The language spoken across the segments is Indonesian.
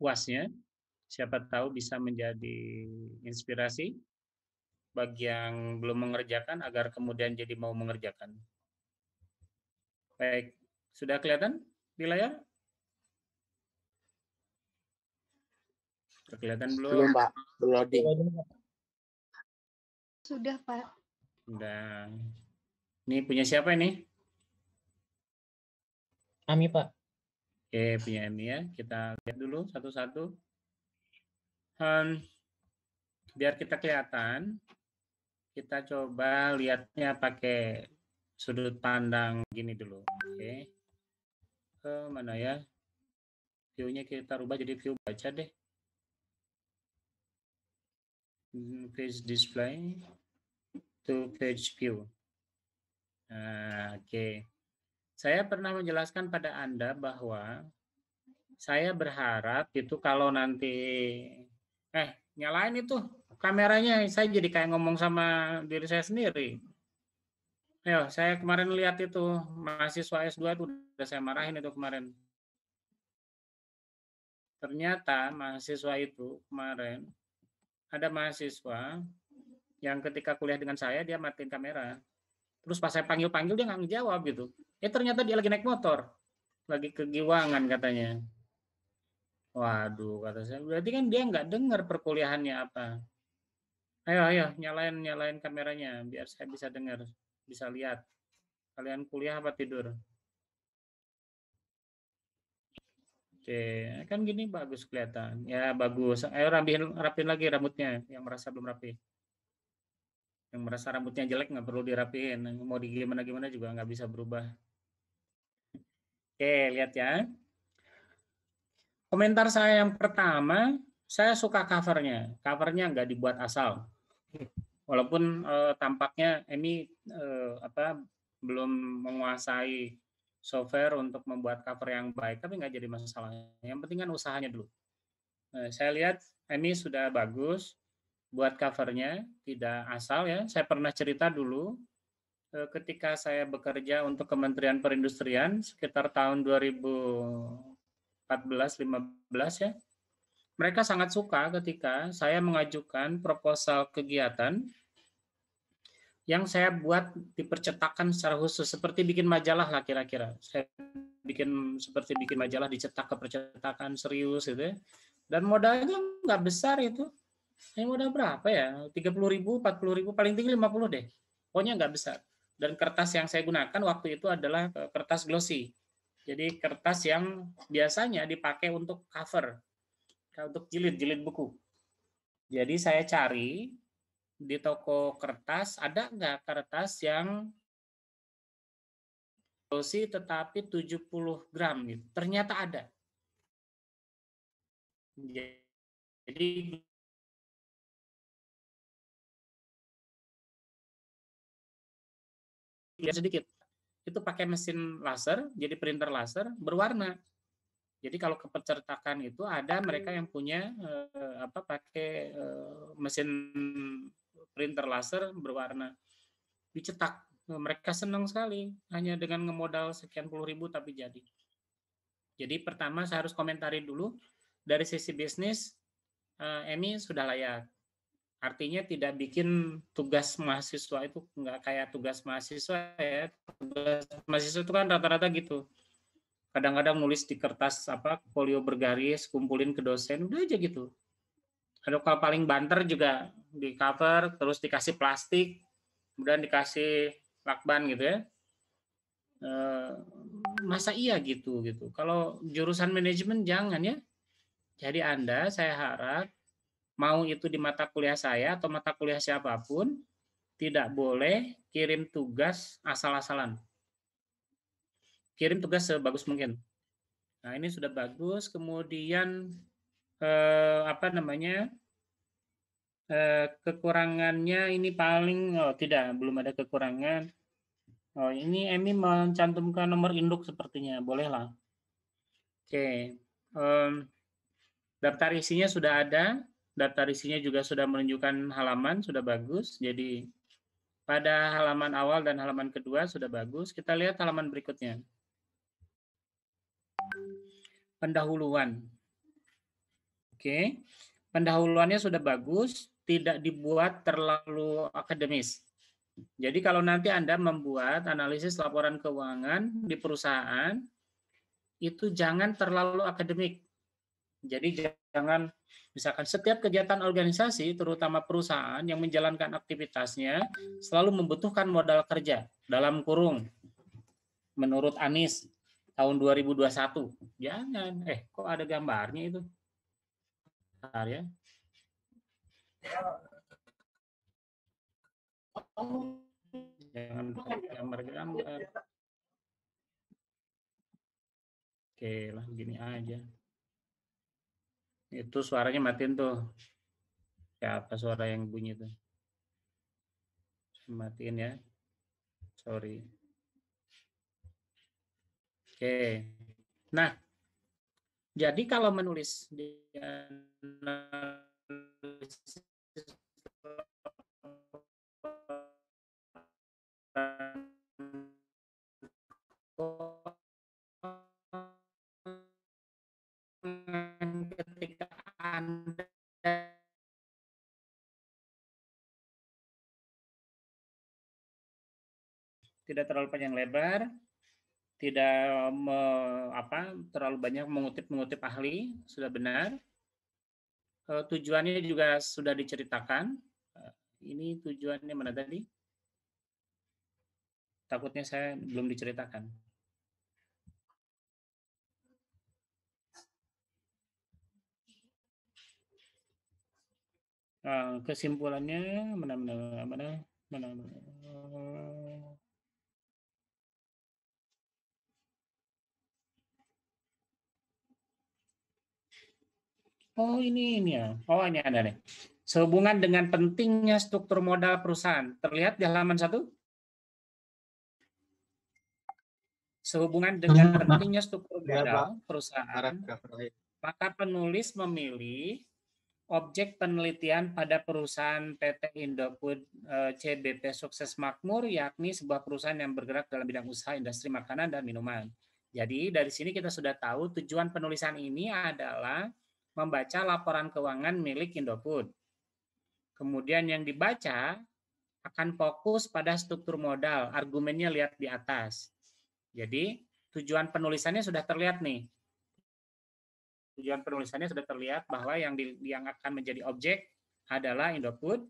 UASnya. Siapa tahu bisa menjadi inspirasi bagi yang belum mengerjakan agar kemudian jadi mau mengerjakan. Baik, sudah kelihatan di layar? Sudah kelihatan belum? Belum, Pak. Belum loading. Sudah, Pak. Sudah. Ini punya siapa ini? Ami, Pak. Oke, punya Ami ya. Kita lihat dulu satu-satu. Biar kita kelihatan, kita coba lihatnya pakai sudut pandang gini dulu. Oke. Mana ya? View-nya kita rubah jadi view baca deh. Page display to page view. Nah, oke. Saya pernah menjelaskan pada Anda bahwa saya berharap itu kalau nanti nyalain itu kameranya, saya jadi kayak ngomong sama diri saya sendiri. Ayo, saya kemarin lihat itu mahasiswa S2 itu udah saya marahin itu kemarin. Ternyata mahasiswa itu kemarin ada mahasiswa yang ketika kuliah dengan saya dia matiin kamera. Terus pas saya panggil-panggil dia nggak ngejawab gitu. Ternyata dia lagi naik motor, lagi kegiwangan katanya. Waduh, kata saya, berarti kan dia nggak dengar perkuliahannya apa. Ayo, nyalain kameranya biar saya bisa dengar, bisa lihat. Kalian kuliah apa tidur? Oke, kan gini bagus kelihatan. Ya bagus. Ayo rapin lagi rambutnya yang merasa belum rapi. Yang merasa rambutnya jelek nggak perlu dirapiin. Mau gimana juga nggak bisa berubah. Oke, lihat ya. Komentar saya yang pertama, saya suka covernya. Covernya nggak dibuat asal. Walaupun tampaknya ini belum menguasai software untuk membuat cover yang baik, tapi nggak jadi masalah. Yang penting kan usahanya dulu. Saya lihat ini sudah bagus buat covernya, tidak asal ya. Saya pernah cerita dulu ketika saya bekerja untuk Kementerian Perindustrian sekitar tahun 2014-15 ya. Mereka sangat suka ketika saya mengajukan proposal kegiatan yang saya buat dipercetakan secara khusus, seperti bikin majalah lah kira-kira. Saya seperti bikin majalah dicetak ke percetakan serius gitu ya. Dan modalnya nggak besar itu. Modal berapa ya? 30.000, 40.000, paling tinggi 50 deh. Pokoknya nggak besar. Dan kertas yang saya gunakan waktu itu adalah kertas glossy. Jadi kertas yang biasanya dipakai untuk cover, untuk jilid buku. Jadi saya cari di toko kertas, ada nggak kertas yang glossy tetapi 70 gram gitu. Ternyata ada. Jadi sedikit. Itu pakai mesin laser, jadi printer laser berwarna. Jadi kalau kepercetakan itu ada mereka yang punya pakai mesin printer laser berwarna, dicetak. Mereka senang sekali hanya dengan ngemodal sekian puluh ribu tapi jadi. Jadi pertama saya harus komentari dulu dari sisi bisnis, Emi sudah layak. Artinya tidak bikin tugas mahasiswa itu nggak kayak tugas mahasiswa ya. Tugas mahasiswa itu kan rata-rata gitu. Kadang-kadang nulis di kertas folio bergaris, kumpulin ke dosen, udah aja gitu. Ada kalau paling banter juga di cover, terus dikasih plastik, kemudian dikasih lakban gitu ya. Masa iya gitu. Kalau jurusan manajemen jangan ya. Jadi Anda saya harap mau itu di mata kuliah saya atau mata kuliah siapapun, tidak boleh kirim tugas asal-asalan. Kirim tugas sebagus mungkin. Nah, ini sudah bagus. Kemudian kekurangannya ini paling belum ada kekurangan. Ini Emi mencantumkan nomor induk sepertinya, bolehlah. Oke. Daftar isinya sudah ada. Daftar isinya juga sudah menunjukkan halaman, sudah bagus. Jadi pada halaman awal dan halaman kedua sudah bagus. Kita lihat halaman berikutnya. Pendahuluan. Oke. Pendahuluannya sudah bagus, tidak dibuat terlalu akademis. Jadi kalau nanti Anda membuat analisis laporan keuangan di perusahaan, itu jangan terlalu akademik. Jadi jangan, misalkan setiap kegiatan organisasi, terutama perusahaan yang menjalankan aktivitasnya, selalu membutuhkan modal kerja, dalam kurung, menurut Anies, tahun 2021. Jangan, kok ada gambarnya itu? Bentar ya. Jangan gambar-gambar. Oke lah, gini aja. Itu suaranya matiin tuh. Siapa suara yang bunyi tuh? Matiin ya. Sorry. Oke. Nah, jadi kalau menulis di ketika Anda tidak terlalu panjang lebar, tidak terlalu banyak mengutip ahli, sudah benar. Tujuannya juga sudah diceritakan. Ini tujuannya mana tadi? Takutnya saya belum diceritakan. Kesimpulannya mana? Oh ini ya. Oh ini ada nih. Sehubungan dengan pentingnya struktur modal perusahaan. Terlihat di halaman 1? Sehubungan dengan pentingnya struktur modal perusahaan, maka penulis memilih objek penelitian pada perusahaan PT Indofood CBP Sukses Makmur, yakni sebuah perusahaan yang bergerak dalam bidang usaha industri makanan dan minuman. Jadi dari sini kita sudah tahu tujuan penulisan ini adalah membaca laporan keuangan milik Indofood. Kemudian yang dibaca akan fokus pada struktur modal, argumennya lihat di atas. Jadi tujuan penulisannya sudah terlihat nih. Tujuan penulisannya sudah terlihat bahwa yang akan menjadi objek adalah Indofood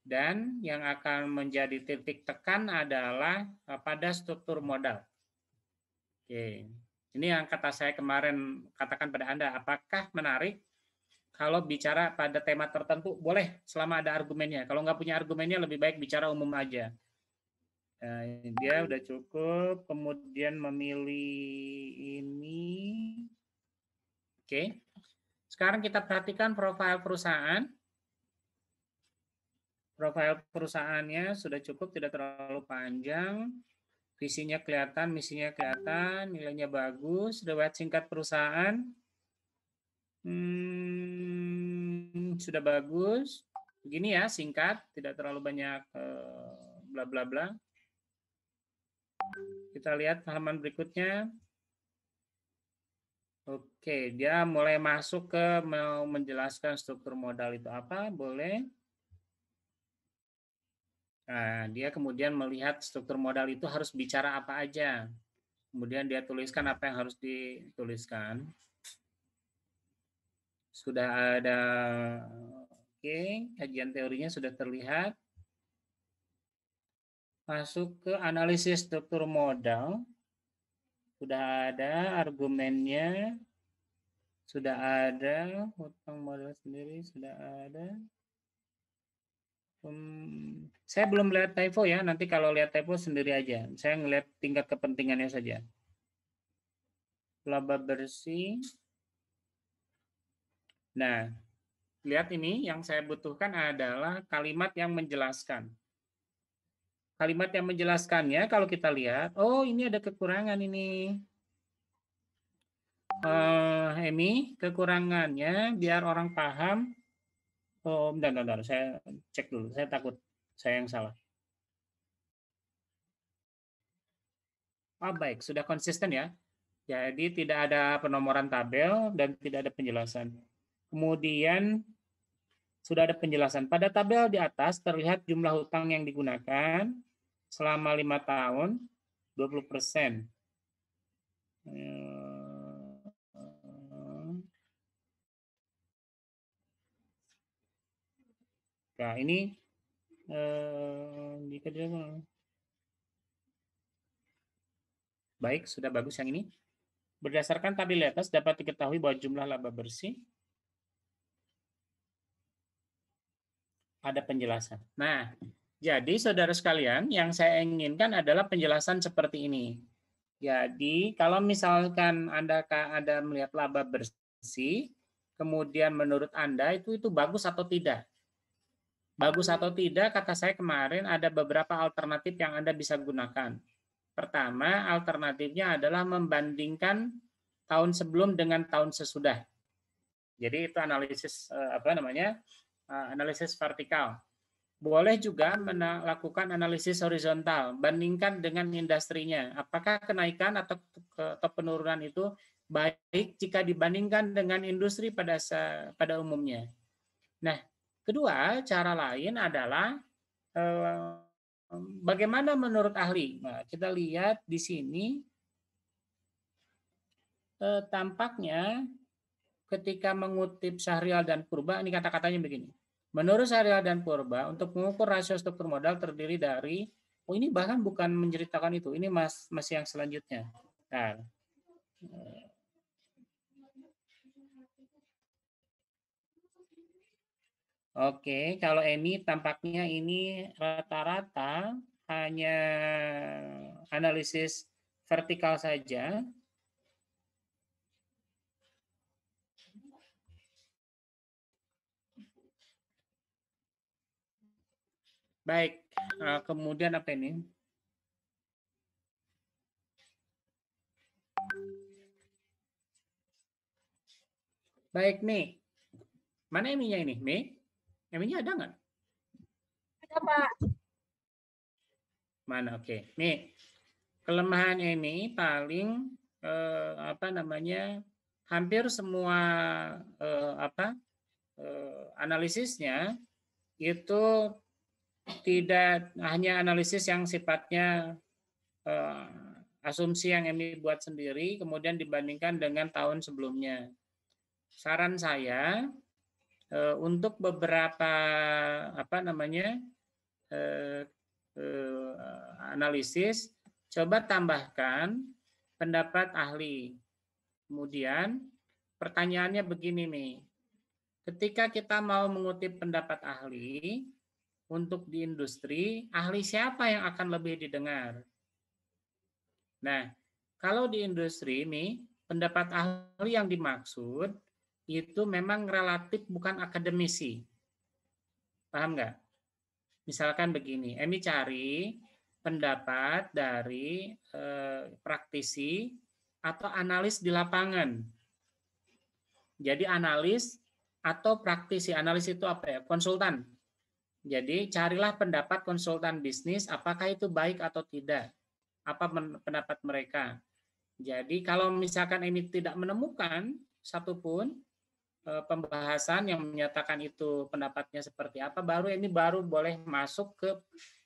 dan yang akan menjadi titik tekan adalah pada struktur modal. Oke. Ini yang kata saya kemarin katakan pada Anda, apakah menarik kalau bicara pada tema tertentu? Boleh selama ada argumennya. Kalau nggak punya argumennya lebih baik bicara umum aja. Nah, dia udah cukup, kemudian memilih ini. Oke. Sekarang kita perhatikan profil perusahaan. Profil perusahaannya sudah cukup, tidak terlalu panjang. Visinya kelihatan, misinya kelihatan, nilainya bagus, riwayat singkat perusahaan. Sudah bagus. Begini ya, singkat, tidak terlalu banyak bla bla bla. Kita lihat halaman berikutnya. Oke, dia mulai masuk ke mau menjelaskan struktur modal itu apa, boleh. Nah, dia kemudian melihat struktur modal itu harus bicara apa aja. Kemudian dia tuliskan apa yang harus dituliskan. Sudah ada, oke, kajian teorinya sudah terlihat. Masuk ke analisis struktur modal. Sudah ada argumennya, sudah ada hutang modal sendiri, sudah ada. Saya belum lihat typo ya, nanti kalau lihat typo sendiri aja. Saya ngelihat tingkat kepentingannya saja. Laba bersih. Nah, lihat ini yang saya butuhkan adalah kalimat yang menjelaskan. Kalimat yang menjelaskannya kalau kita lihat, oh ini ada kekurangan ini. Emi, kekurangannya biar orang paham. Oh, bentar, saya cek dulu. Saya takut saya yang salah. Oh, baik, sudah konsisten ya. Jadi tidak ada penomoran tabel dan tidak ada penjelasan. Kemudian sudah ada penjelasan. Pada tabel di atas terlihat jumlah hutang yang digunakan selama 5 tahun, 20%. Nah, ini jika dia baik, sudah bagus yang ini. Berdasarkan tabel di atas dapat diketahui bahwa jumlah laba bersih ada penjelasan. Nah, jadi saudara sekalian, yang saya inginkan adalah penjelasan seperti ini. Jadi, kalau misalkan Anda ada melihat laba bersih, kemudian menurut Anda itu bagus atau tidak? Bagus atau tidak, kata saya kemarin ada beberapa alternatif yang Anda bisa gunakan. Pertama, alternatifnya adalah membandingkan tahun sebelum dengan tahun sesudah. Jadi itu analisis analisis vertikal. Boleh juga melakukan analisis horizontal, bandingkan dengan industrinya. Apakah kenaikan atau penurunan itu baik jika dibandingkan dengan industri pada umumnya. Nah, kedua, cara lain adalah bagaimana menurut ahli. Nah, kita lihat di sini tampaknya ketika mengutip Syahrial dan Purba, ini kata-katanya begini. Menurut Syahrial dan Purba, untuk mengukur rasio struktur modal terdiri dari, ini bahkan bukan menceritakan itu, ini masih yang selanjutnya. Nah, oke, kalau ini tampaknya ini rata-rata hanya analisis vertikal saja. Baik, kemudian apa ini? Baik, Mi. Mana Mi-nya ini, Mi? Mi-nya ada nggak? Ada, Pak. Mana? Oke. Mi, kelemahan ini paling hampir semua analisisnya itu tidak hanya analisis yang sifatnya asumsi yang Emi buat sendiri kemudian dibandingkan dengan tahun sebelumnya. Saran saya untuk beberapa analisis coba tambahkan pendapat ahli. Kemudian pertanyaannya begini nih. Ketika kita mau mengutip pendapat ahli untuk di industri, ahli siapa yang akan lebih didengar? Nah, kalau di industri nih, pendapat ahli yang dimaksud itu memang relatif bukan akademisi. Paham nggak? Misalkan begini, Emi cari pendapat dari praktisi atau analis di lapangan. Jadi analis atau praktisi, analis itu apa ya? Konsultan. Jadi carilah pendapat konsultan bisnis, apakah itu baik atau tidak. Apa pendapat mereka. Jadi kalau misalkan ini tidak menemukan satupun pembahasan yang menyatakan itu pendapatnya seperti apa, baru boleh masuk ke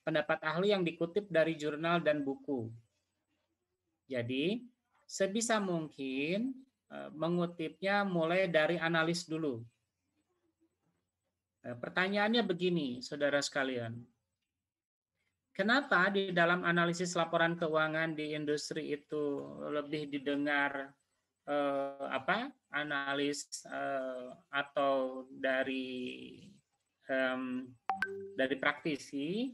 pendapat ahli yang dikutip dari jurnal dan buku. Jadi sebisa mungkin mengutipnya mulai dari analis dulu. Pertanyaannya begini, saudara sekalian. Kenapa di dalam analisis laporan keuangan di industri itu lebih didengar analis atau dari praktisi?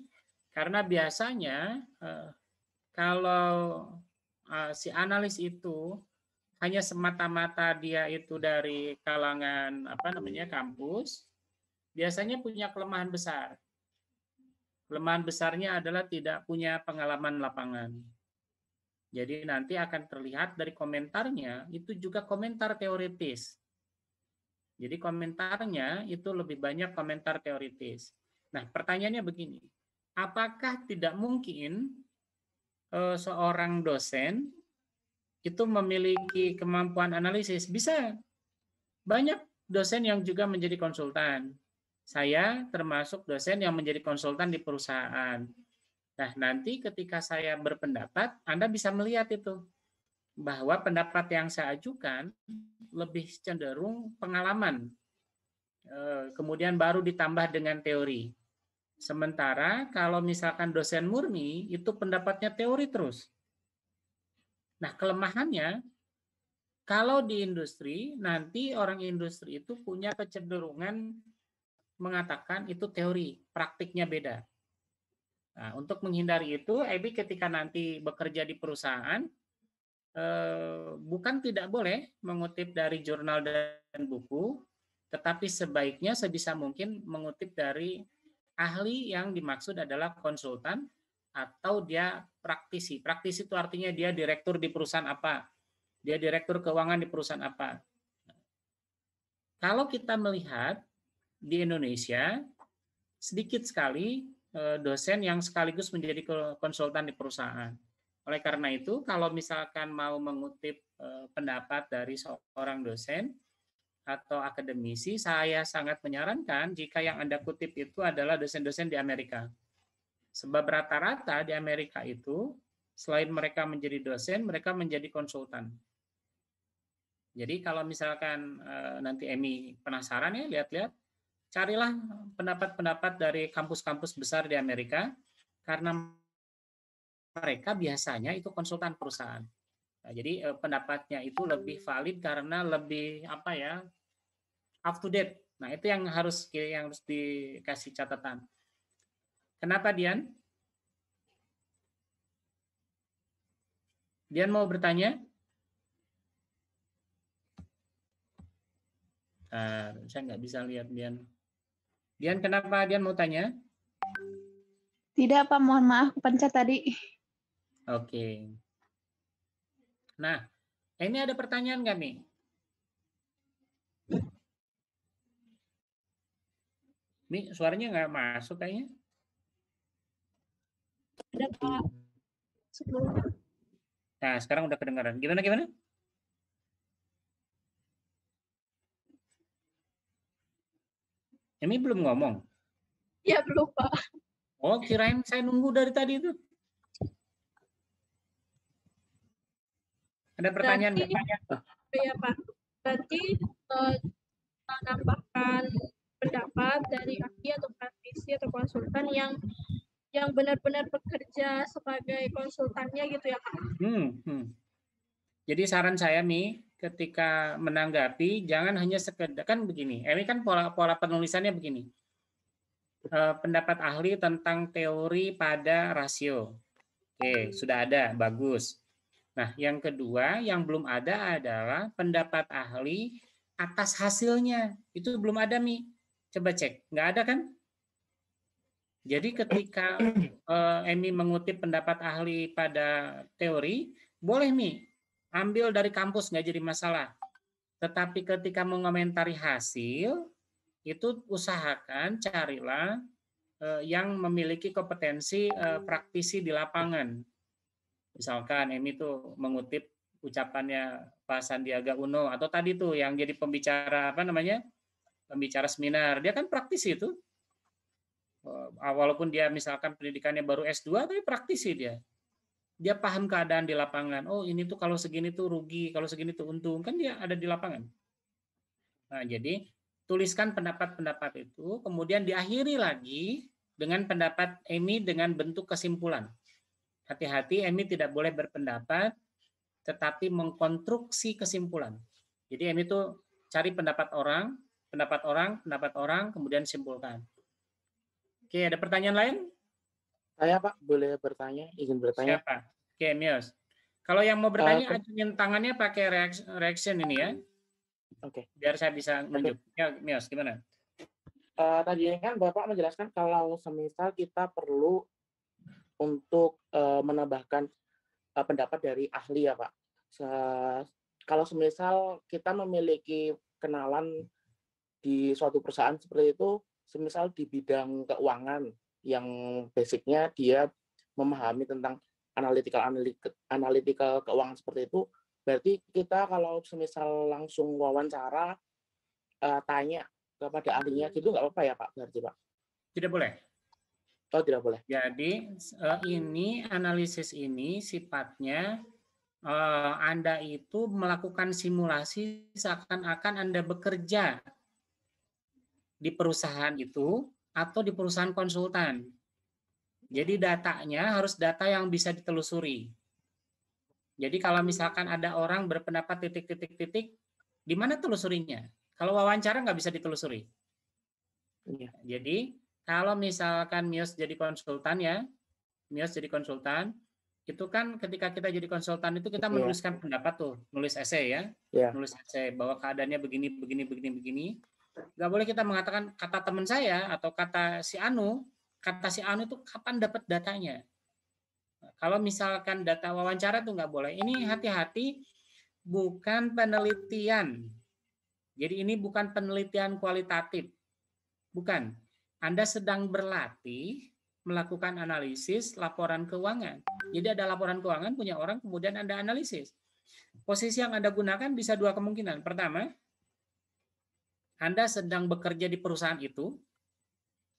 Karena biasanya kalau si analis itu hanya semata-mata dia itu dari kalangan kampus, biasanya punya kelemahan besar. Kelemahan besarnya adalah tidak punya pengalaman lapangan. Jadi nanti akan terlihat dari komentarnya itu juga komentar teoritis. Jadi komentarnya itu lebih banyak komentar teoritis. Nah, pertanyaannya begini. Apakah tidak mungkin seorang dosen itu memiliki kemampuan analisis? Bisa. Banyak dosen yang juga menjadi konsultan. Saya termasuk dosen yang menjadi konsultan di perusahaan. Nah, nanti ketika saya berpendapat, Anda bisa melihat itu, bahwa pendapat yang saya ajukan lebih cenderung pengalaman, kemudian baru ditambah dengan teori. Sementara kalau misalkan dosen murni, itu pendapatnya teori terus. Nah, kelemahannya, kalau di industri, nanti orang industri itu punya kecenderungan mengatakan itu teori, praktiknya beda. Nah, untuk menghindari itu, Ebi ketika nanti bekerja di perusahaan, bukan tidak boleh mengutip dari jurnal dan buku, tetapi sebaiknya sebisa mungkin mengutip dari ahli yang dimaksud adalah konsultan atau dia praktisi. Praktisi itu artinya dia direktur di perusahaan apa, dia direktur keuangan di perusahaan apa. Kalau kita melihat di Indonesia, sedikit sekali dosen yang sekaligus menjadi konsultan di perusahaan. Oleh karena itu, kalau misalkan mau mengutip pendapat dari seorang dosen atau akademisi, saya sangat menyarankan jika yang Anda kutip itu adalah dosen-dosen di Amerika. Sebab rata-rata di Amerika itu, selain mereka menjadi dosen, mereka menjadi konsultan. Jadi kalau misalkan nanti Emi penasaran ya, lihat-lihat, carilah pendapat-pendapat dari kampus-kampus besar di Amerika, karena mereka biasanya itu konsultan perusahaan. Nah, jadi pendapatnya itu lebih valid karena lebih apa ya, up to date. Nah, itu yang harus dikasih catatan. Kenapa Dian? Dian mau bertanya? Saya nggak bisa lihat Dian. Dian, kenapa Dian mau tanya? Tidak, Pak. Mohon maaf, pencet tadi. Oke. Nah, ini ada pertanyaan nggak nih? Nih, suaranya nggak masuk kayaknya. Ada Pak. Sebelumnya. Nah, sekarang udah kedengaran. Gimana? Ini belum ngomong. Ya belum Pak. Oh, kirain saya nunggu dari tadi itu. Ada pertanyaan nggak? Ya Pak. Berarti menambahkan pendapat dari ahli atau praktisi atau konsultan yang benar-benar bekerja sebagai konsultannya gitu ya Pak. Jadi saran saya nih, ketika menanggapi jangan hanya sekedar, kan begini. Ini kan pola penulisannya begini. Pendapat ahli tentang teori pada rasio. Oke, sudah ada, bagus. Nah, yang kedua yang belum ada adalah pendapat ahli atas hasilnya. Itu belum ada, Mi. Coba cek, nggak ada kan? Jadi ketika Emi mengutip pendapat ahli pada teori, boleh Mi, ambil dari kampus, nggak jadi masalah. Tetapi ketika mengomentari hasil, itu usahakan carilah yang memiliki kompetensi praktisi di lapangan. Misalkan Emi tuh mengutip ucapannya Pak Sandiaga Uno, atau tadi tuh yang jadi pembicara apa namanya, pembicara seminar, dia kan praktisi itu. Walaupun dia misalkan pendidikannya baru S2, tapi praktisi dia. Dia paham keadaan di lapangan. Oh, ini tuh kalau segini tuh rugi, kalau segini tuh untung. Kan dia ada di lapangan. Nah, jadi tuliskan pendapat-pendapat itu, kemudian diakhiri lagi dengan pendapat Emi dengan bentuk kesimpulan. Hati-hati, Emi tidak boleh berpendapat, tetapi mengkonstruksi kesimpulan. Jadi Emi tuh cari pendapat orang, kemudian simpulkan. Oke, ada pertanyaan lain? Saya Pak, boleh bertanya, izin bertanya. Siapa? Oke, Mios. Kalau yang mau bertanya, ajuin tangannya pakai reaction ini ya. Oke. Biar saya bisa nunjuk. Ya, Mios, gimana? Tadi kan Bapak menjelaskan kalau semisal kita perlu untuk menambahkan pendapat dari ahli ya Pak. Kalau semisal kita memiliki kenalan di suatu perusahaan seperti itu, semisal di bidang keuangan yang basicnya dia memahami tentang analytical keuangan seperti itu, berarti kita kalau semisal langsung wawancara tanya kepada ahlinya gitu nggak apa-apa ya Pak? Berarti Pak? Tidak boleh. Oh tidak boleh. Jadi ini analisis ini sifatnya Anda itu melakukan simulasi seakan-akan Anda bekerja di perusahaan itu atau di perusahaan konsultan. Jadi datanya harus data yang bisa ditelusuri. Jadi kalau misalkan ada orang berpendapat titik-titik-titik, di mana telusurinya? Kalau wawancara nggak bisa ditelusuri. Iya. Jadi kalau misalkan Mios jadi konsultan ya, Mios jadi konsultan, itu kan ketika kita jadi konsultan itu kita menuliskan pendapat tuh, nulis esai ya, nulis esai bahwa keadaannya begini, begini, begini, begini. Nggak boleh kita mengatakan kata teman saya atau kata si Anu itu kapan dapat datanya. Kalau misalkan data wawancara tuh nggak boleh. Ini hati-hati, bukan penelitian. Jadi ini bukan penelitian kualitatif. Bukan. Anda sedang berlatih melakukan analisis laporan keuangan. Jadi ada laporan keuangan punya orang, kemudian Anda analisis. Posisi yang Anda gunakan bisa dua kemungkinan. Pertama, Anda sedang bekerja di perusahaan itu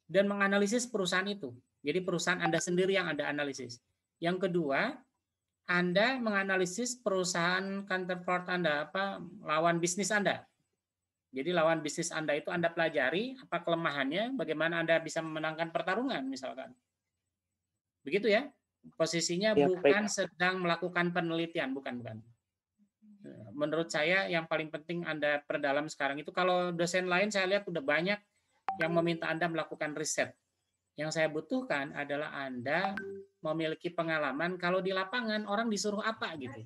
dan menganalisis perusahaan itu. Jadi perusahaan Anda sendiri yang Anda analisis. Yang kedua, Anda menganalisis perusahaan counterpart Anda, lawan bisnis Anda. Jadi lawan bisnis Anda itu Anda pelajari apa kelemahannya, bagaimana Anda bisa memenangkan pertarungan misalkan. Begitu ya. Posisinya bukan sedang melakukan penelitian, bukan. Menurut saya yang paling penting Anda perdalam sekarang itu, kalau dosen lain saya lihat udah banyak yang meminta Anda melakukan riset. Yang saya butuhkan adalah Anda memiliki pengalaman kalau di lapangan orang disuruh apa gitu.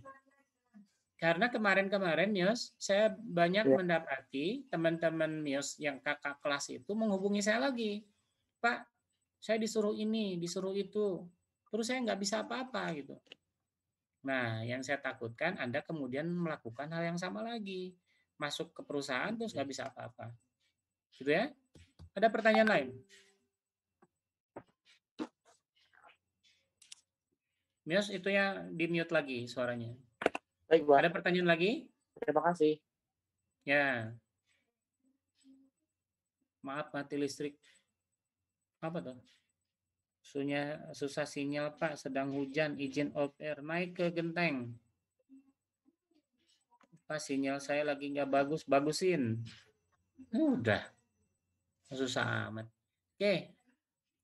Karena kemarin Mios, saya banyak mendapati teman-teman Mios yang kakak kelas itu menghubungi saya lagi. Pak, saya disuruh ini, disuruh itu. Terus saya nggak bisa apa-apa gitu. Nah, yang saya takutkan Anda kemudian melakukan hal yang sama lagi. Masuk ke perusahaan terus nggak bisa apa-apa. Gitu ya. Ada pertanyaan lain? Mios, itu ya di-mute lagi suaranya. Baik, Pak. Ada pertanyaan lagi? Terima kasih. Ya. Maaf, mati listrik. Apa tuh? Susah sinyal, Pak. Sedang hujan, izin off air. Naik ke genteng. Pak, sinyal saya lagi nggak bagus. Bagusin. Udah. Susah amat. Oke.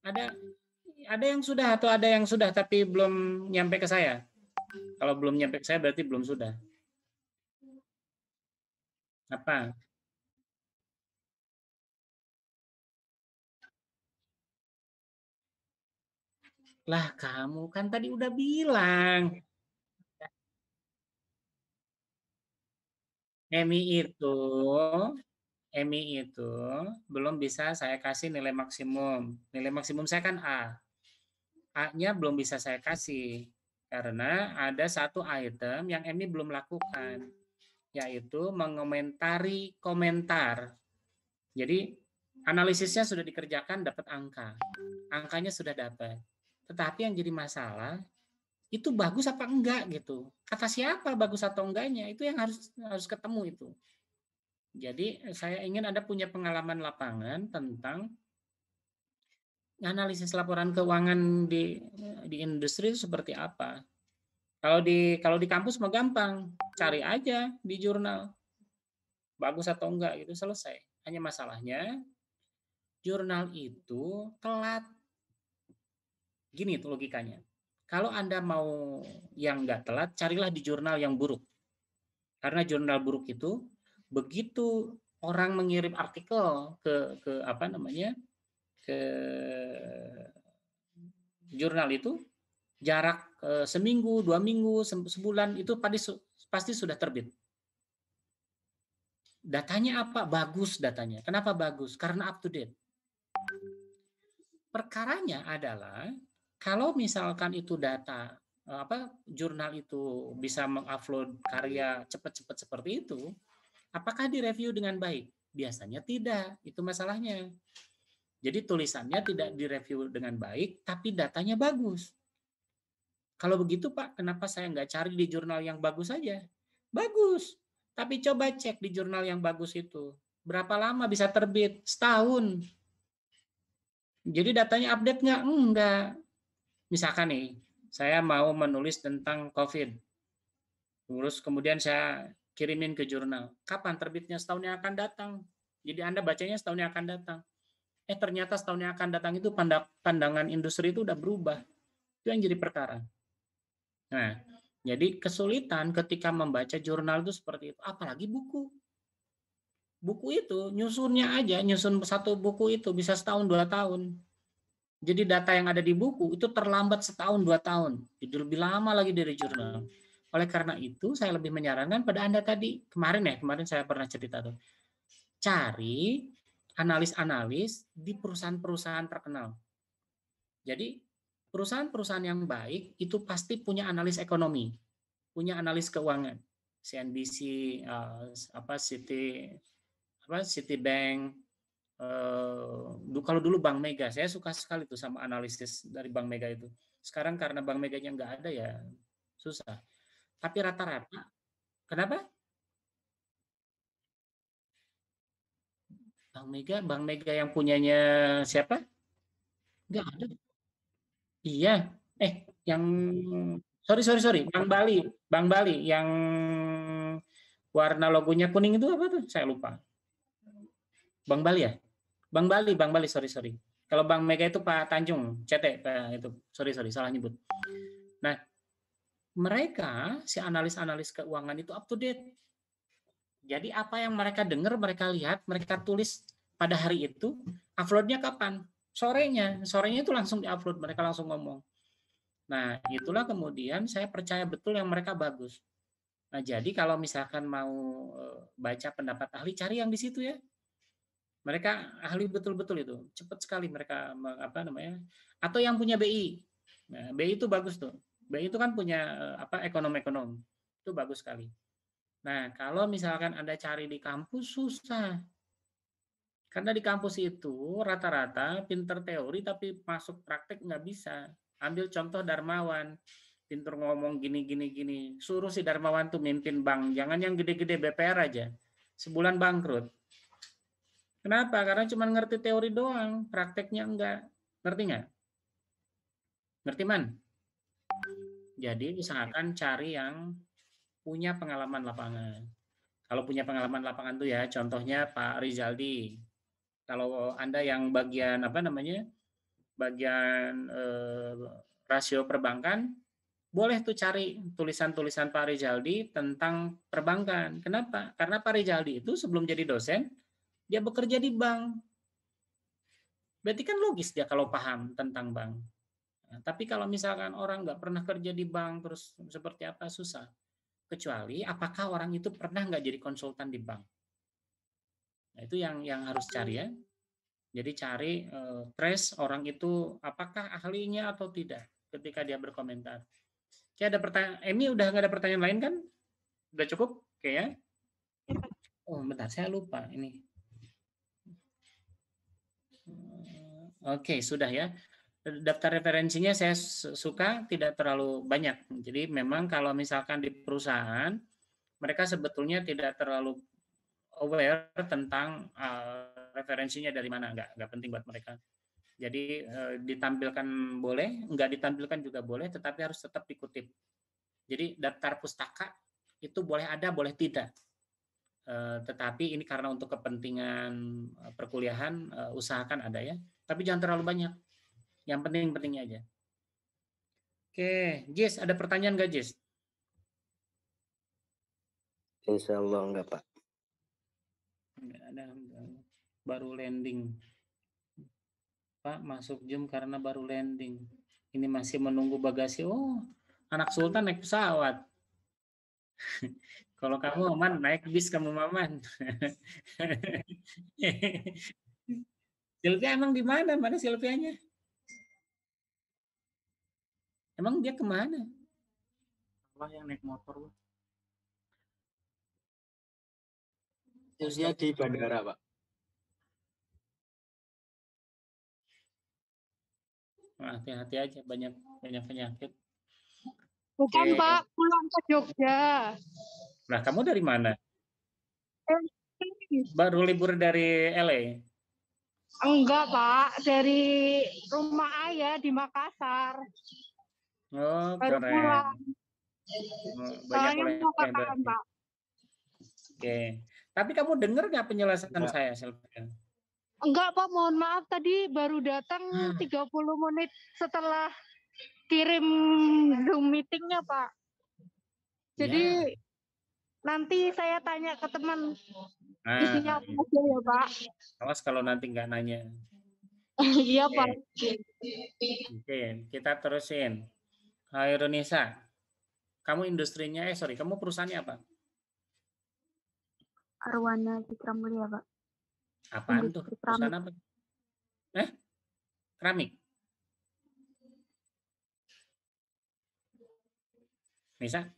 Ada yang sudah atau ada yang sudah tapi belum nyampe ke saya? Kalau belum nyampe ke saya berarti belum sudah. Apa? Lah, kamu kan tadi udah bilang. Emi itu belum bisa saya kasih nilai maksimum. Nilai maksimum saya kan A. A-nya belum bisa saya kasih. Karena ada satu item yang Emi belum lakukan. Yaitu mengomentari komentar. Jadi analisisnya sudah dikerjakan, dapat angka. Angkanya sudah dapat. Tetapi yang jadi masalah, itu bagus apa enggak gitu. Kata siapa bagus atau enggaknya, itu yang harus ketemu itu. Jadi saya ingin Anda punya pengalaman lapangan tentang analisis laporan keuangan di industri itu seperti apa. Kalau di kampus mah gampang, cari aja di jurnal. Bagus atau enggak itu selesai. Hanya masalahnya jurnal itu telat. Gini itu logikanya. Kalau Anda mau yang enggak telat, carilah di jurnal yang buruk. Karena jurnal buruk itu begitu orang mengirim artikel ke ke jurnal itu, jarak seminggu, 2 minggu, sebulan itu pasti sudah terbit. Datanya apa? Bagus datanya. Kenapa bagus? Karena up to date. Perkaranya adalah kalau misalkan itu data jurnal itu bisa mengupload karya cepat-cepat seperti itu, apakah direview dengan baik? Biasanya tidak, itu masalahnya. Jadi tulisannya tidak direview dengan baik, tapi datanya bagus. Kalau begitu Pak, kenapa saya nggak cari di jurnal yang bagus saja? Bagus, tapi coba cek di jurnal yang bagus itu. Berapa lama bisa terbit? Setahun. Jadi datanya update nggak? Enggak. Misalkan nih, saya mau menulis tentang COVID. Terus kemudian saya kirimin ke jurnal. Kapan terbitnya? Setahun yang akan datang. Jadi Anda bacanya setahun yang akan datang. Ternyata setahun yang akan datang itu pandangan industri itu udah berubah. Itu yang jadi perkara. Nah, jadi kesulitan ketika membaca jurnal itu seperti itu. Apalagi buku. Buku itu nyusunnya aja, nyusun satu buku itu bisa setahun 2 tahun. Jadi data yang ada di buku itu terlambat setahun 2 tahun. Jadi lebih lama lagi dari jurnal. Oleh karena itu, saya lebih menyarankan pada Anda tadi, kemarin saya pernah cerita tuh, cari analis-analis di perusahaan-perusahaan terkenal. Jadi perusahaan-perusahaan yang baik itu pasti punya analis ekonomi, punya analis keuangan, CNBC, Citibank. Kalau dulu Bank Mega, saya suka sekali tuh sama analisis dari Bank Mega itu. Sekarang karena Bank Meganya nggak ada ya susah. Tapi rata-rata, kenapa? Bank Mega yang punyanya siapa? Nggak ada. Iya. Yang sorry, Bank Bali yang warna logonya kuning itu apa tuh? Saya lupa. Bank Bali ya? Bank Bali, sorry. Kalau Bank Mega itu Pak Tanjung, CT, itu. Sorry, salah nyebut. Nah, mereka, si analis-analis keuangan itu up to date. Jadi apa yang mereka dengar, mereka lihat, mereka tulis pada hari itu, uploadnya kapan? Sorenya itu langsung di-upload, mereka langsung ngomong. Nah, itulah kemudian saya percaya betul yang mereka bagus. Nah, jadi kalau misalkan mau baca pendapat ahli, cari yang di situ ya. Mereka ahli betul-betul itu, cepat sekali mereka atau yang punya BI. Nah, BI itu bagus tuh. BI itu kan punya ekonom-ekonom. Itu bagus sekali. Nah, kalau misalkan Anda cari di kampus susah. Karena di kampus itu rata-rata pinter teori tapi masuk praktek nggak bisa. Ambil contoh Darmawan, pinter ngomong gini. Suruh si Darmawan tuh mimpin bank, jangan yang gede-gede BPR aja. Sebulan bangkrut. Kenapa? Karena cuma ngerti teori doang, prakteknya enggak. Ngerti nggak? Ngerti, Man? Jadi usahakan cari yang punya pengalaman lapangan. Kalau punya pengalaman lapangan tuh ya, contohnya Pak Rizaldi. Kalau Anda yang bagian bagian rasio perbankan, boleh tuh cari tulisan-tulisan Pak Rizaldi tentang perbankan. Kenapa? Karena Pak Rizaldi itu sebelum jadi dosen, dia bekerja di bank. Berarti kan logis dia kalau paham tentang bank. Nah, tapi kalau misalkan orang nggak pernah kerja di bank, terus seperti apa, susah. Kecuali apakah orang itu pernah nggak jadi konsultan di bank. Nah, itu yang harus cari ya. Jadi cari trace orang itu apakah ahlinya atau tidak ketika dia berkomentar. Oke, ada pertanyaan. Emi udah nggak ada pertanyaan lain kan? Udah cukup? Oke ya. Oh, bentar, saya lupa ini. Oke, sudah ya. Daftar referensinya saya suka tidak terlalu banyak. Jadi memang kalau misalkan di perusahaan, mereka sebetulnya tidak terlalu aware tentang referensinya dari mana, nggak penting buat mereka. Jadi ditampilkan boleh, nggak ditampilkan juga boleh, tetapi harus tetap dikutip. Jadi daftar pustaka itu boleh ada, boleh tidak. Tetapi ini karena untuk kepentingan perkuliahan, usahakan ada ya. Tapi jangan terlalu banyak. Yang penting-pentingnya aja. Oke, Jess, ada pertanyaan nggak, Jess? Insya Allah enggak, Pak. Nggak ada, baru landing. Pak, masuk Zoom karena baru landing. Ini masih menunggu bagasi. Oh, anak Sultan naik pesawat. Kalau kamu Maman naik bis, kamu Maman. Silvia emang di mana? Mana Silvianya? Emang dia kemana? Apa yang naik motor? Dia di bandara, Pak. Nah, hati-hati aja, banyak penyakit. Bukan, Pak, pulang ke Jogja. Nah, kamu dari mana? Baru libur dari LA. Enggak, Pak. Dari rumah ayah di Makassar. Oh, Baru keren. pulang. Banyak Soalnya mau oleh-oleh KKN, berarti. Pak. Oke. Tapi kamu dengar nggak penjelasan Ya. saya, Sylvia? Enggak, Pak. Mohon maaf. Tadi baru datang 30 menit setelah kirim Zoom meetingnya, Pak. Jadi nanti saya tanya ke teman isinya apa aja ya, Pak. Awas kalau nanti nggak nanya. Iya, Oke. Pak. Oke, kita terusin. Irunisa, kamu industrinya, kamu perusahaannya apa? Arwana Citra Mulia, Pak. Apaan tuh? Industri Perusahaan apa? Keramik? Nisa?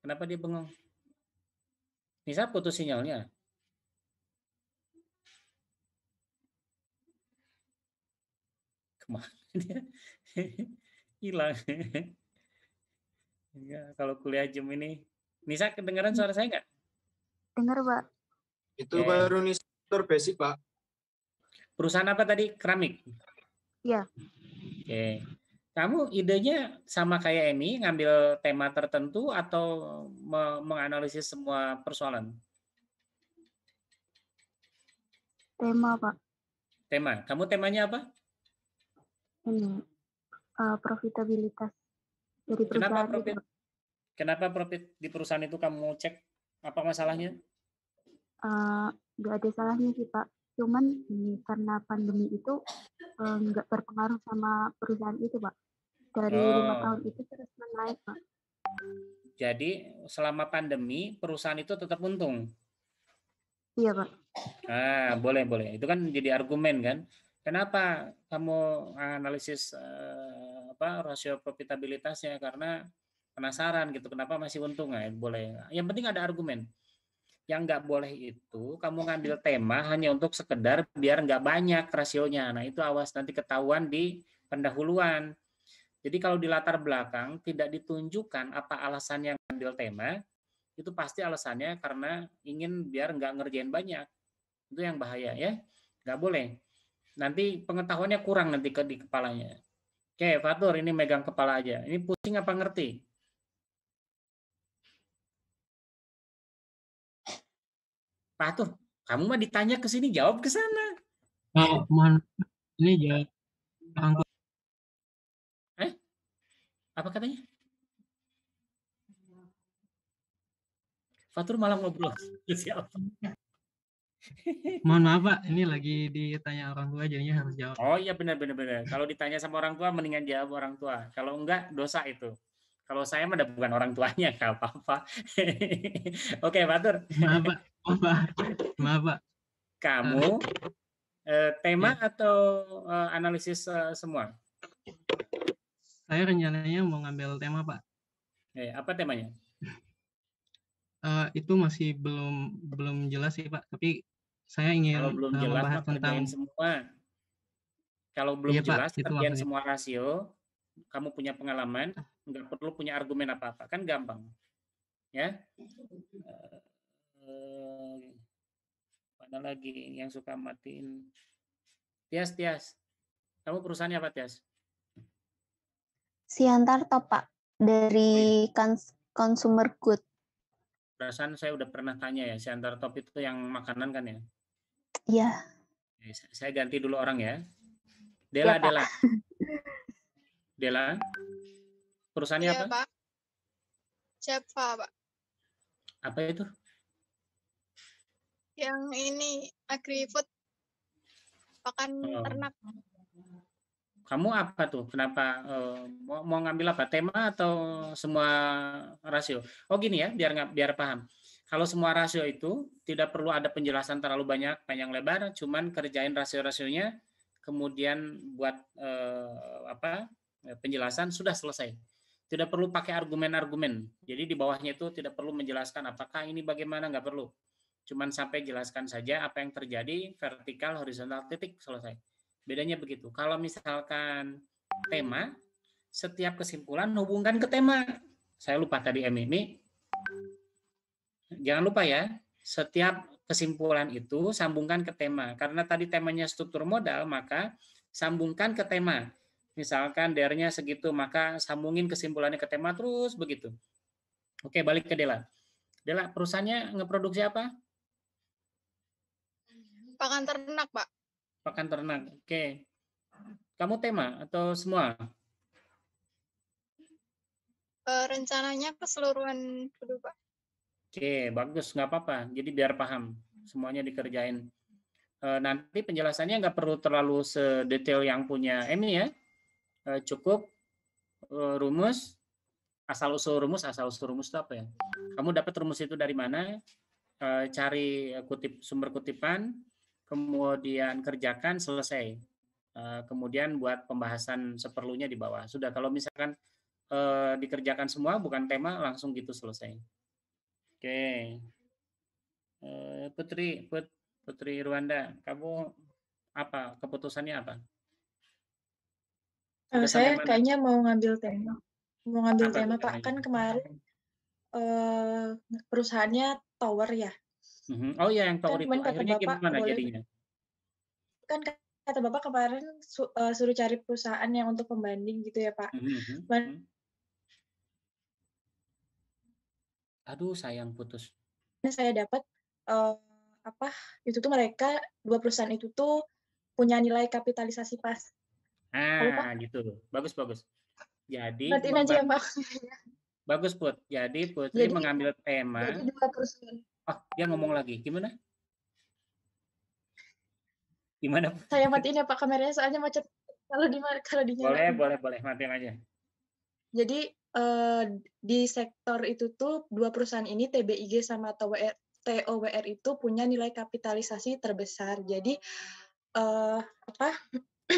Kenapa dia bengong? Nisa putus sinyalnya. Kemana dia? Hilang. Enggak, kalau kuliah Zoom ini. Nisa, kedengaran suara saya nggak? Dengar, Pak. Itu baru instruktur basic, Pak. Perusahaan apa tadi? Keramik? Iya. Oke. Kamu idenya sama kayak Emi, ngambil tema tertentu atau menganalisis semua persoalan? Tema, Pak. Tema. Kamu temanya apa? Ini profitabilitas dari perusahaan itu, Pak. Kenapa profit di perusahaan itu kamu cek? Apa masalahnya? Nggak ada salahnya sih, Pak. Cuman karena pandemi itu nggak berpengaruh sama perusahaan itu, Pak. Dari 5 tahun itu terus menaik, Pak. Jadi selama pandemi perusahaan itu tetap untung. Iya, Pak. Ah, boleh. Itu kan jadi argumen kan? Kenapa kamu analisis rasio profitabilitasnya? Karena penasaran gitu. Kenapa masih untung? Nah, boleh. Yang penting ada argumen. Yang nggak boleh itu kamu ngambil tema hanya untuk sekedar biar nggak banyak rasionya. Nah, itu awas nanti ketahuan di pendahuluan. Jadi kalau di latar belakang tidak ditunjukkan apa alasan yang ngambil tema, itu pasti alasannya karena ingin biar nggak ngerjain banyak. Itu yang bahaya ya. Nggak boleh. Nanti pengetahuannya kurang nanti di kepalanya. Oke, Fatur, ini megang kepala aja. Ini pusing apa ngerti? Fatur, kamu mah ditanya ke sini, jawab ke sana. Mohon ini jawab orang tua. Apa katanya? Fatur malah ngobrol. Siapa? Mohon maaf, Pak, ini lagi ditanya orang tua jadinya harus jawab. Oh iya benar. Kalau ditanya sama orang tua mendingan jawab orang tua. Kalau enggak dosa itu. Kalau saya mah bukan orang tuanya, enggak apa-apa. Oke, Fatur. Maaf, Pak. Kamu tema atau analisis semua? Saya rencananya mau ngambil tema, Pak. Apa temanya? Itu masih belum jelas sih, Pak. Tapi saya ingin kalau belum jelas mah kerjain semua. Kalau belum jelas kerjain semua rasio, kamu punya pengalaman, nggak perlu punya argumen apa-apa, kan gampang. Ya. Mana lagi yang suka matiin? Tias. Kamu perusahaannya apa, Tias? Siantarto, Pak, dari Consumer Good. Perasaan saya udah pernah tanya ya, Siantarto itu yang makanan kan ya? Iya. Saya ganti dulu orang ya. Dela. Dela. Perusahaannya apa? Pak. Java, Pak. Apa itu? Yang ini agri-food, pakan ternak. Kamu apa tuh? Kenapa mau ngambil apa? Tema atau semua rasio? Oh gini ya, biar paham. Kalau semua rasio itu tidak perlu ada penjelasan terlalu banyak, panjang lebar, cuman kerjain rasio-rasionya, kemudian buat penjelasan sudah selesai. Tidak perlu pakai argumen-argumen. Jadi di bawahnya itu tidak perlu menjelaskan apakah ini bagaimana, nggak perlu. Cuman sampai jelaskan saja apa yang terjadi, vertikal, horizontal, titik, selesai. Bedanya begitu. Kalau misalkan tema, setiap kesimpulan hubungkan ke tema. Saya lupa tadi ini. Jangan lupa ya. setiap kesimpulan itu sambungkan ke tema. Karena tadi temanya struktur modal, maka sambungkan ke tema. Misalkan DR-nya segitu, maka sambungin kesimpulannya ke tema terus begitu. Oke, balik ke Dela. Dela, perusahaannya ngeproduksi apa? Pakan ternak, Pak. Pakan ternak. Oke. Kamu tema atau semua? Rencananya keseluruhan dulu, Pak. Oke, bagus. Nggak apa-apa. Jadi biar paham. Semuanya dikerjain. Nanti penjelasannya nggak perlu terlalu sedetail yang punya Emi ya. Cukup rumus, asal-usul rumus itu apa ya? Kamu dapat rumus itu dari mana? Cari sumber kutipan, kemudian kerjakan, selesai. Kemudian buat pembahasan seperlunya di bawah. Sudah, kalau misalkan dikerjakan semua, bukan tema, langsung gitu selesai. Oke. Putri Rwanda, kamu apa? Keputusannya apa? Saya kayaknya mau ngambil tema. Pak. Kan kemarin perusahaannya tower ya. Oh iya, yang tower Kan itu. Akhirnya gimana jadinya? Kan kata Bapak kemarin suruh cari perusahaan yang untuk pembanding gitu ya, Pak. Aduh, sayang putus. Saya dapat itu tuh mereka dua perusahaan itu tuh punya nilai kapitalisasi pas. Gitu. Bagus. Jadi aja ya, Pak. Bagus, Put. Jadi Putri mengambil tema. Jadi dua perusahaan. Dia ngomong lagi. Gimana? Gimana? Saya matiin ya Pak kameranya soalnya macet kalau dinyalain. Boleh, matiin aja. Jadi di sektor itu tuh dua perusahaan ini TBIG sama TOWR itu punya nilai kapitalisasi terbesar. Jadi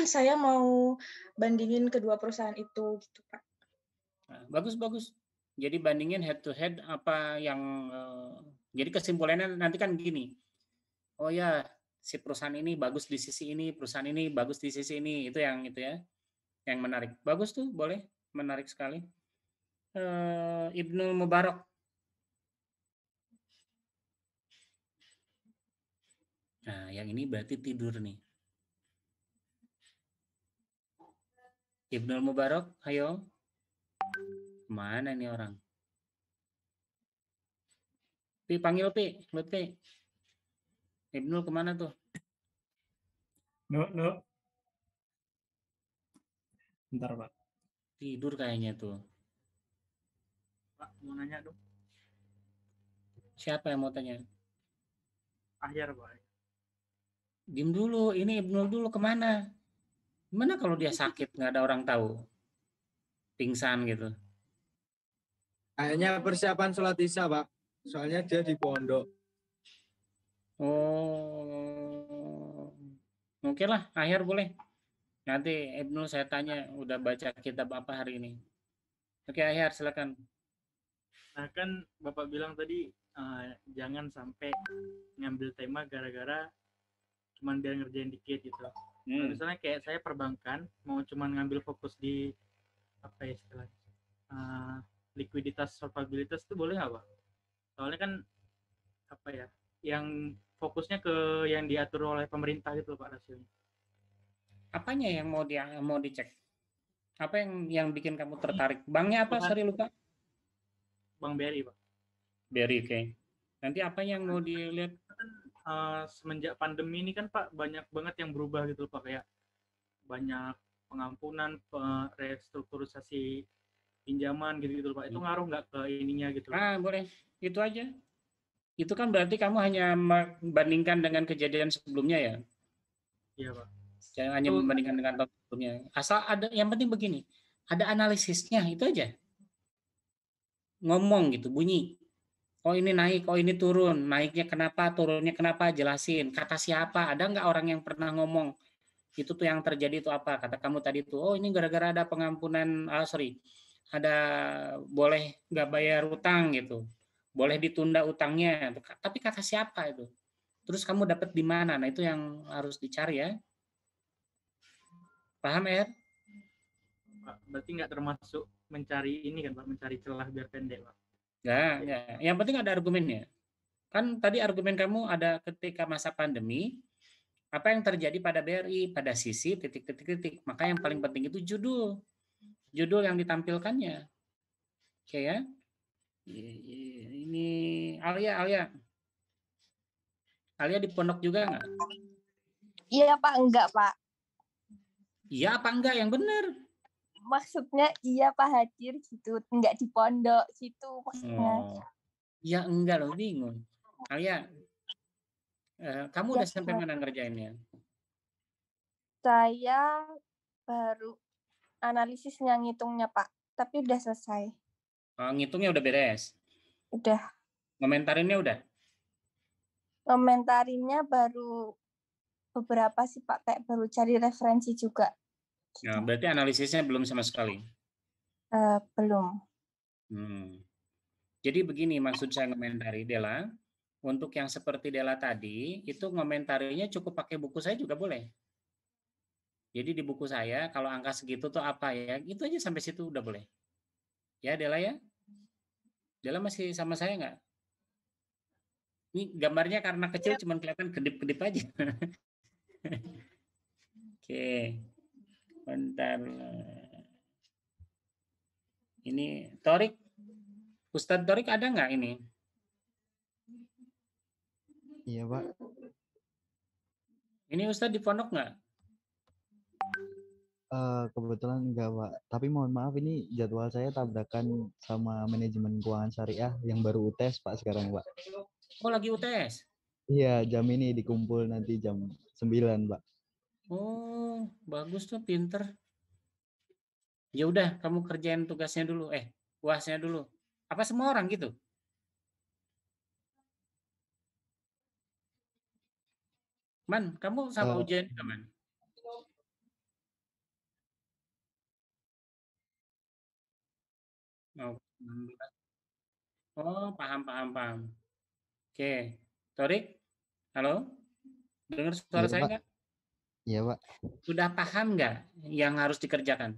saya mau bandingin kedua perusahaan itu gitu, Pak. Bagus. Jadi bandingin head to head apa yang jadi kesimpulannya nanti kan gini. Oh ya, si perusahaan ini bagus di sisi ini, perusahaan ini bagus di sisi ini. Itu ya. Yang menarik. Bagus tuh, boleh. Menarik sekali. Ibnu Mubarak. Nah, yang ini berarti tidur nih. Ibnu Mubarak, ayo. Mana nih orang? Pi, panggil Pi. Lutfi. Ibnu kemana tuh? No. Bentar, Pak. Tidur kayaknya tuh. Pak, mau nanya dong. Siapa yang mau tanya? Ahyar, Pak. Diem dulu, ini Ibnu dulu kemana? Gimana kalau dia sakit, nggak ada orang tahu? Pingsan gitu. Kayaknya persiapan sholat isya, Pak. Soalnya dia di pondok. Oh, mungkin lah, akhir boleh. Nanti Ibnu saya tanya, udah baca kitab apa hari ini? Oke, akhir silakan. Nah kan Bapak bilang tadi jangan sampai ngambil tema gara-gara cuman biar ngerjain dikit gitu. Nah, misalnya kayak saya perbankan mau cuman ngambil fokus di apa ya istilahnya likuiditas solvabilitas itu boleh nggak Pak? Soalnya kan apa ya yang fokusnya ke yang diatur oleh pemerintah gitu loh Pak rasionya. Apanya yang mau dicek? Apa yang bikin kamu tertarik? Banknya apa? Sorry lupa. Bank BRI Pak. BRI, oke. Nanti apa yang mau dilihat? Semenjak pandemi ini kan Pak banyak banget yang berubah gitu Pak, kayak banyak pengampunan, restrukturisasi pinjaman gitu Pak. Itu ngaruh nggak ke ininya gitu? Boleh. Itu aja. Itu kan berarti kamu hanya membandingkan dengan kejadian sebelumnya ya? Iya Pak. Jangan hanya membandingkan dengan tahun sebelumnya. Asal ada, yang penting begini, ada analisisnya, itu aja. Ngomong gitu, bunyi. Oh ini naik, oh ini turun. Naiknya kenapa, turunnya kenapa, jelasin. Kata siapa, ada nggak orang yang pernah ngomong, itu tuh yang terjadi itu apa? Kata kamu tadi tuh, oh ini gara-gara ada pengampunan, ada boleh nggak bayar utang gitu. Boleh ditunda utangnya. Tapi kata siapa itu? Terus kamu dapat di mana? Nah itu yang harus dicari ya. Paham ya? Pak, berarti nggak termasuk mencari ini kan Pak, mencari celah biar pendek Pak? Nggak. Yang penting ada argumennya. Kan tadi argumen kamu ada ketika masa pandemi, apa yang terjadi pada BRI, pada sisi titik-titik-titik. Maka yang paling penting itu judul yang ditampilkannya. Oke ya. Ini Alia di pondok juga nggak? Iya Pak, enggak Pak. Iya apa enggak yang benar? Maksudnya iya Pak hadir gitu, enggak di pondok gitu maksudnya. Oh, ya enggak loh, bingung. Alia, kamu udah sampai mana ngerjainnya? Saya baru analisisnya ngitungnya Pak, tapi udah selesai. Oh, ngitungnya udah beres? Udah. Komentarinnya udah? Komentarinnya baru beberapa sih Pak, kayak baru cari referensi juga. Nah, berarti analisisnya belum sama sekali? Belum. Jadi begini maksud saya ngomentari, Dela. Untuk yang seperti Dela tadi, itu ngomentarinya cukup pakai buku saya juga boleh. Jadi di buku saya, kalau angka segitu tuh apa ya, itu aja sampai situ udah boleh. Ya Dela ya? Dela masih sama saya nggak? Ini gambarnya karena kecil cuman kelihatan kedip-kedip aja. Oke. Bentar. Ini Torik. Ustadz Torik ada nggak ini? Iya, Pak. Ini Ustadz di pondok nggak? Kebetulan enggak, Pak. Tapi mohon maaf ini jadwal saya tabrakan sama manajemen keuangan syariah yang baru UTS, Pak, sekarang, Pak. Oh, lagi UTS? Iya, jam ini dikumpul nanti jam 9, Pak. Oh, bagus tuh, pinter. Ya udah, kamu kerjain tugasnya dulu, UASnya dulu. Apa semua orang gitu? Man, kamu sama ujian juga, Man? Oh, paham. Oke, Torik, halo? Dengar suara Iya, saya Pak. nggak? Iya, Pak. Sudah paham nggak yang harus dikerjakan?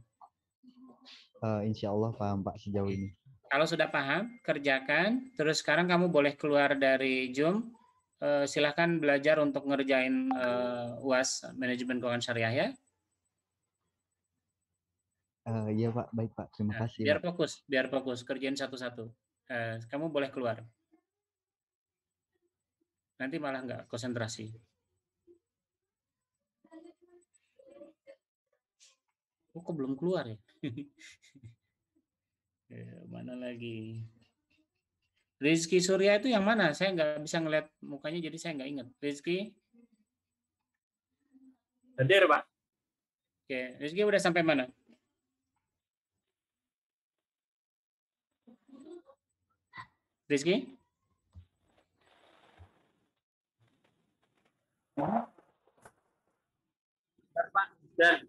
Insya Allah paham, Pak, sejauh ini. Kalau sudah paham, kerjakan. Terus sekarang kamu boleh keluar dari Zoom. Silahkan belajar untuk ngerjain UAS Manajemen Keuangan Syariah ya. Iya, Pak. Baik, Pak. Terima kasih, Biar Pak. fokus. Kerjain satu-satu. Kamu boleh keluar. Nanti malah nggak konsentrasi. Kok belum keluar ya? Mana lagi? Rizky Surya itu yang mana? Saya nggak bisa ngeliat mukanya, jadi saya nggak ingat. Rizky? Hadir, Pak. Oke, Rizky udah sampai mana? Rizky? Pak, dan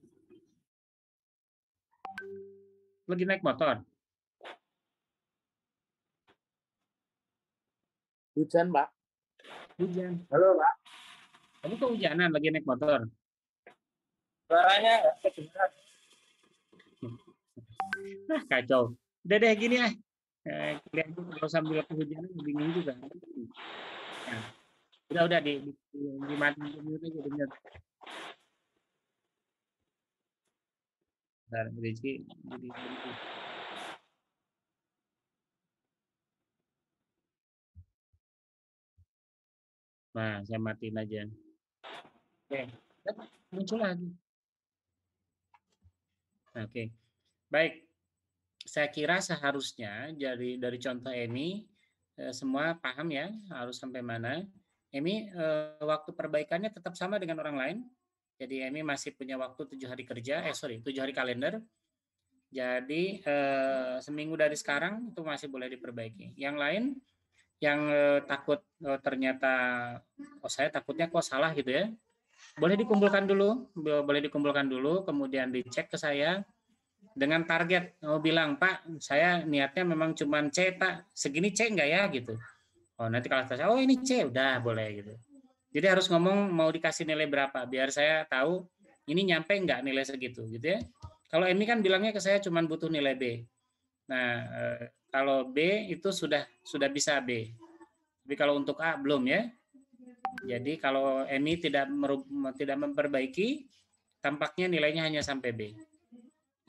Lagi naik motor? Hujan, Pak. Hujan. Halo, Pak. Kamu kehujanan lagi naik motor? Suaranya nggak kedengeran. Kacau. Udah deh gini ah. Kalian tuh kalau sambil kehujanan bingung juga. Nah, udah di mati aja dengar. Bentar, Rizky. Nah, saya matiin aja. Oke, muncul lagi. Oke, baik. Saya kira seharusnya dari contoh Emi semua paham ya harus sampai mana. Emi waktu perbaikannya tetap sama dengan orang lain. Jadi Emi masih punya waktu 7 hari kerja, 7 hari kalender. Jadi seminggu dari sekarang itu masih boleh diperbaiki. Yang lain yang takut ternyata saya takutnya kok salah gitu ya. Boleh dikumpulkan dulu, kemudian dicek ke saya dengan target. Bilang, Pak, saya niatnya memang cuma C, Pak. Segini C enggak ya gitu. Oh, nanti kalau saya, ini C, udah boleh gitu. Jadi harus ngomong mau dikasih nilai berapa biar saya tahu ini nyampe enggak nilai segitu gitu ya. Kalau Emi kan bilangnya ke saya cuma butuh nilai B. Nah, kalau B itu sudah bisa B. Tapi kalau untuk A belum ya. Jadi kalau EMI tidak memperbaiki, tampaknya nilainya hanya sampai B.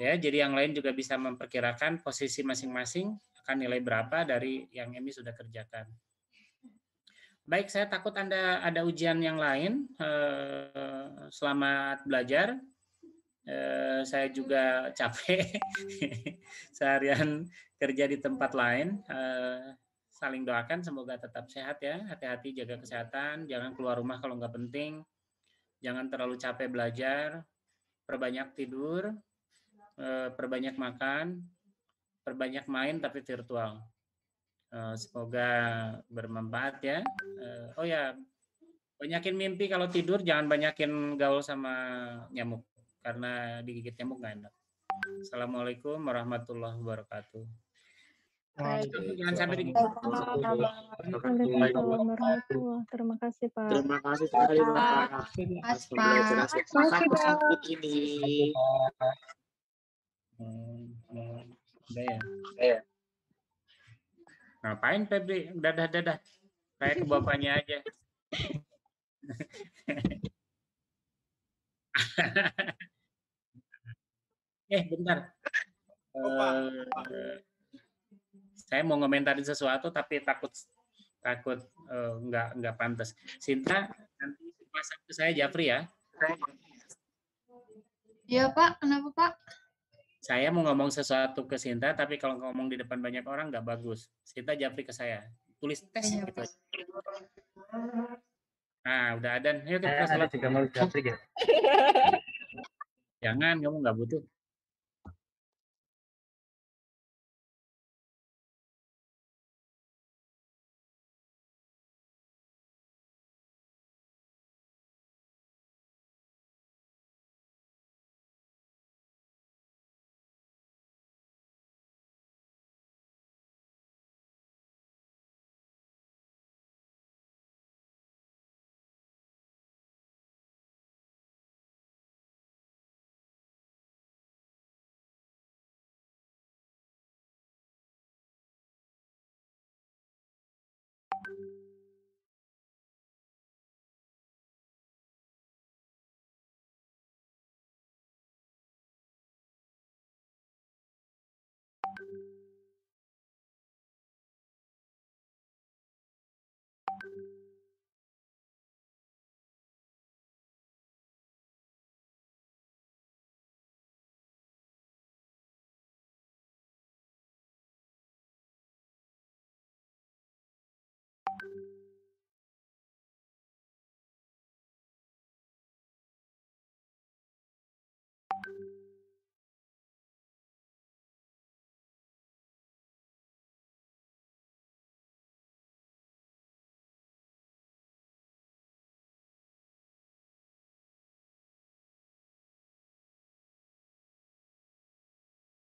Ya, jadi yang lain juga bisa memperkirakan posisi masing-masing akan nilai berapa dari yang EMI sudah kerjakan. Baik, saya takut Anda ada ujian yang lain. Selamat belajar. Saya juga capek seharian kerja di tempat lain. Saling doakan semoga tetap sehat ya, hati-hati jaga kesehatan, jangan keluar rumah kalau nggak penting, jangan terlalu capek belajar, perbanyak tidur, perbanyak makan, perbanyak main tapi virtual. Semoga bermanfaat ya. Oh ya, banyakin mimpi kalau tidur, jangan banyakin gaul sama nyamuk karena digigit nyamuk nggak enak. Assalamualaikum warahmatullahi wabarakatuh. Jangan sampai digigit. Waalaikumsalam warahmatullahi. Terima kasih Pak. Terima kasih sekali Bapak atas pembelajaran singkat ini. Udah ya. Ngapain Febri? Dadah. Kayak ke bapaknya aja. Bentar. Saya mau ngomentarin sesuatu tapi takut nggak pantas. Sinta, nanti WhatsApp ke saya Jafri ya. Iya Pak, kenapa Pak? Saya mau ngomong sesuatu ke Sinta, tapi kalau ngomong di depan banyak orang nggak bagus. Sinta Jafri ke saya. Tulis tes gitu. Nah, udah ada. Ayo kita salat. Juga mau Jafri ya? Jangan, kamu nggak butuh.